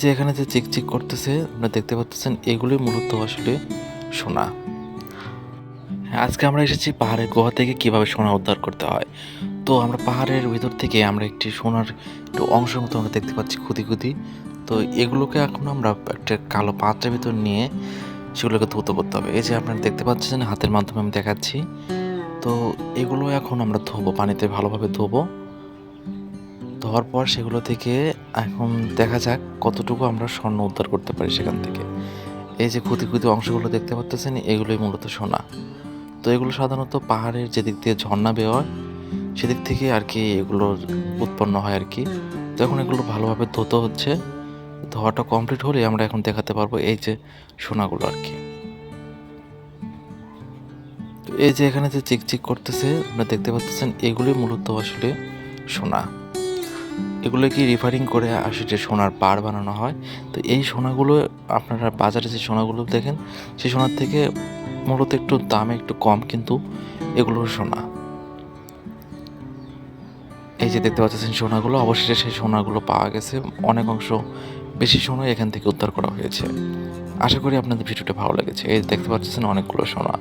যে এখানে যে চিকচিক করতেছে আপনারা দেখতে পাচ্ছেন, এগুলোই মূলত আসলে সোনা। হ্যাঁ, আজকে আমরা এসেছি পাহাড়ের গুহা থেকে কিভাবে সোনা উদ্ধার করতে হয়। তো আমরা পাহাড়ের ভিতর থেকে আমরা একটি সোনার একটু অংশের মতো আমরা দেখতে পাচ্ছি খুদি খুদি। তো এগুলোকে এখন আমরা একটা কালো পাত্রের ভিতর নিয়ে সেগুলোকে ধুতে করতে হবে। এই যে আপনারা দেখতে পাচ্ছেন হাতের মাধ্যমে আমি দেখাচ্ছি। তো এগুলো এখন আমরা ধোবো, পানিতে ভালোভাবে ধোবো। ধোয়ার পর সেগুলো থেকে এখন দেখা যাক কতটুকু আমরা স্বর্ণ উদ্ধার করতে পারি সেখান থেকে। এই যে ক্ষুদি ক্ষুদি অংশগুলো দেখতে পাচ্ছেন, এগুলোই মূলত সোনা। তো এগুলো সাধারণত পাহাড়ের যেদিক দিয়ে ঝর্ণা বের হয় সেদিক থেকে আর কি এগুলো উৎপন্ন হয় আর কি। তো এখন এগুলো ভালোভাবে ধুতে হচ্ছে। ধোয়াটা কমপ্লিট হলে আমরা এখন দেখাতে পারবো এই যে সোনাগুলো আর কি। তো এই যে এখানে যে চিকচিক করতেছে আপনারা দেখতে পাচ্ছেন, এগুলোই মূলত আসলে সোনা। এগুলোকে রিফাইনিং করে আসলে সোনার বার বানানো হয়। তো এই সোনাগুলো আপনারা বাজারে যে সোনাগুলো দেখেন সেই সোনার থেকে মূলত একটু দামে একটু কম, কিন্তু এগুলোর সোনা। এই যে দেখতে পাচ্ছেন সোনাগুলো, অবশেষে সেই সোনাগুলো পাওয়া গেছে। অনেক অংশ বেশি সোনা এখান থেকে উদ্ধার করা হয়েছে। আশা করি আপনাদের ভিডিওটা ভালো লেগেছে। এই দেখতে পাচ্ছেন অনেকগুলো সোনা।